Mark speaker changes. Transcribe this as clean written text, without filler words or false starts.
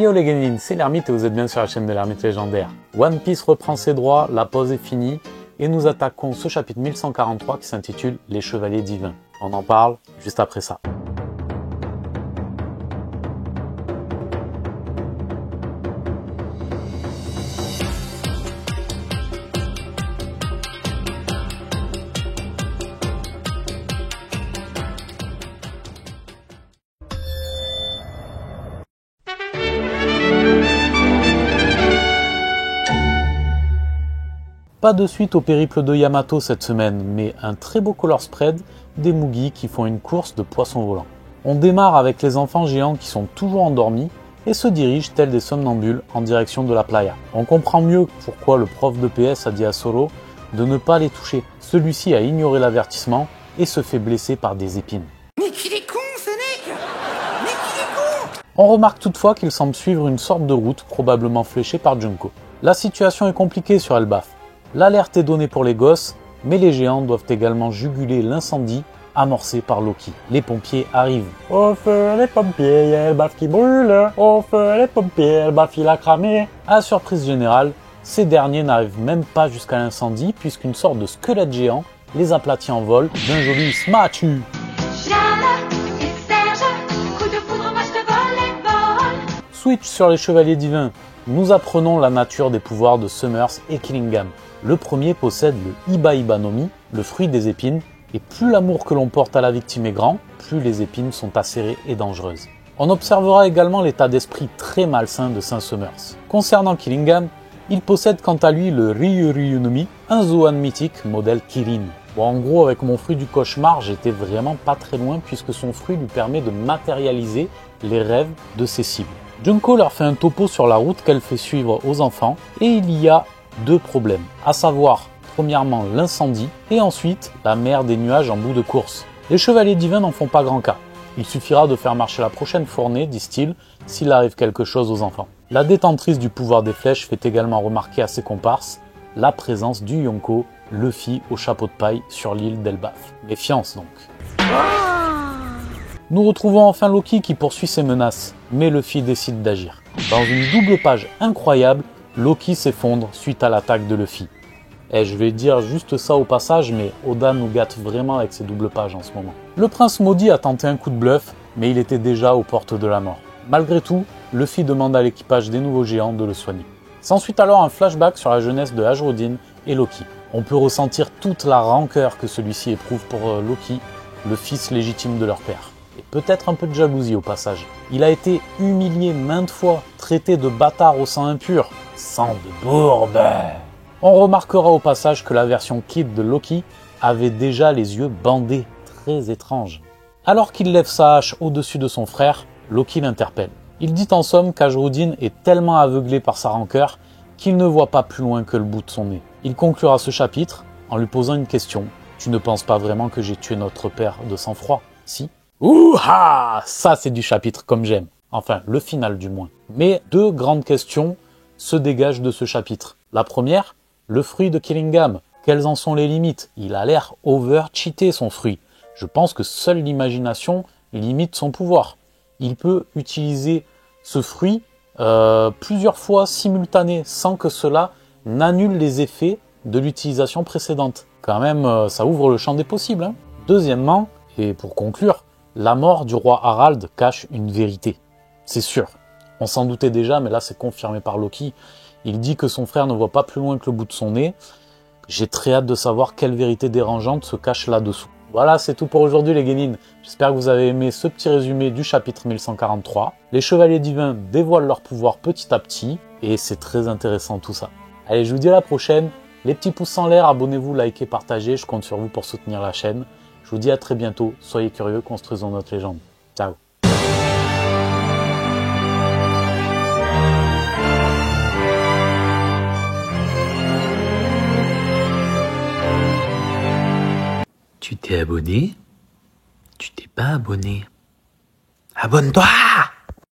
Speaker 1: Yo les gamins, c'est l'Ermite et vous êtes bien sur la chaîne de l'Ermite légendaire. One Piece reprend ses droits, la pause est finie et nous attaquons ce chapitre 1143 qui s'intitule Les Chevaliers Divins. On en parle juste après ça. Pas de suite au périple de Yamato cette semaine, mais un très beau color spread des Mugi qui font une course de poissons volants. On démarre avec les enfants géants qui sont toujours endormis et se dirigent tels des somnambules en direction de la playa. On comprend mieux pourquoi le prof de PS a dit à Solo de ne pas les toucher. Celui-ci a ignoré l'avertissement et se fait blesser par des épines.
Speaker 2: Mais qu'il est con ce mec! Mais qu'il est con!
Speaker 1: On remarque toutefois qu'il semble suivre une sorte de route probablement fléchée par Junko. La situation est compliquée sur Elbaf. L'alerte est donnée pour les gosses, mais les géants doivent également juguler l'incendie amorcé par Loki. Les pompiers arrivent. Au feu les pompiers, y'a Elbaf qui brûle. Au feu les pompiers, Elbaf il a cramé. À la surprise générale, ces derniers n'arrivent même pas jusqu'à l'incendie puisqu'une sorte de squelette géant les aplatit en vol d'un joli smachu. Switch sur les Chevaliers Divins. Nous apprenons la nature des pouvoirs de Summers et Killingham. Le premier possède le Iba Iba no Mi, le fruit des épines, et plus l'amour que l'on porte à la victime est grand, plus les épines sont acérées et dangereuses. On observera également l'état d'esprit très malsain de Saint Summers. Concernant Killingham, il possède quant à lui le Ryu Ryu no Mi, un Zoan mythique modèle Kirin. Bon, en gros, avec mon fruit du cauchemar, j'étais vraiment pas très loin puisque son fruit lui permet de matérialiser les rêves de ses cibles. Junko leur fait un topo sur la route qu'elle fait suivre aux enfants et il y a deux problèmes, à savoir premièrement l'incendie et ensuite la mer des nuages en bout de course. Les Chevaliers Divins n'en font pas grand cas. Il suffira de faire marcher la prochaine fournée, disent-ils, s'il arrive quelque chose aux enfants. La détentrice du pouvoir des flèches fait également remarquer à ses comparses la présence du Yonko, Luffy au chapeau de paille sur l'île d'Elbaf. Méfiance donc. Nous retrouvons enfin Loki qui poursuit ses menaces, mais Luffy décide d'agir. Dans une double page incroyable, Loki s'effondre suite à l'attaque de Luffy. Et je vais dire juste ça au passage, mais Oda nous gâte vraiment avec ses doubles pages en ce moment. Le prince maudit a tenté un coup de bluff, mais il était déjà aux portes de la mort. Malgré tout, Luffy demande à l'équipage des nouveaux géants de le soigner. S'ensuit alors un flashback sur la jeunesse de Ajrodin et Loki. On peut ressentir toute la rancœur que celui-ci éprouve pour Loki, le fils légitime de leur père. Et peut-être un peu de jalousie au passage. Il a été humilié maintes fois, traité de bâtard au sang impur. Sang de bourbe. On remarquera au passage que la version Kid de Loki avait déjà les yeux bandés, très étrange. Alors qu'il lève sa hache au-dessus de son frère, Loki l'interpelle. Il dit en somme qu'Ajrodin est tellement aveuglé par sa rancœur qu'il ne voit pas plus loin que le bout de son nez. Il conclura ce chapitre en lui posant une question. Tu ne penses pas vraiment que j'ai tué notre père de sang-froid, si ? Ouha! Ça c'est du chapitre comme j'aime. Enfin, le final du moins. Mais deux grandes questions se dégagent de ce chapitre. La première, le fruit de Killingham. Quelles en sont les limites? Il a l'air over-cheaté son fruit. Je pense que seule l'imagination limite son pouvoir. Il peut utiliser ce fruit plusieurs fois simultanées sans que cela n'annule les effets de l'utilisation précédente. Quand même, ça ouvre le champ des possibles. Hein. Deuxièmement, et pour conclure, la mort du roi Harald cache une vérité. C'est sûr. On s'en doutait déjà, mais là c'est confirmé par Loki. Il dit que son frère ne voit pas plus loin que le bout de son nez. J'ai très hâte de savoir quelle vérité dérangeante se cache là-dessous. Voilà, c'est tout pour aujourd'hui les guénines. J'espère que vous avez aimé ce petit résumé du chapitre 1143. Les Chevaliers Divins dévoilent leur pouvoir petit à petit, et c'est très intéressant tout ça. Allez, je vous dis à la prochaine. Les petits pouces en l'air, abonnez-vous, likez, partagez. Je compte sur vous pour soutenir la chaîne. Je vous dis à très bientôt, soyez curieux, construisons notre légende. Ciao.
Speaker 2: Tu t'es abonné? Tu t'es pas abonné? Abonne-toi!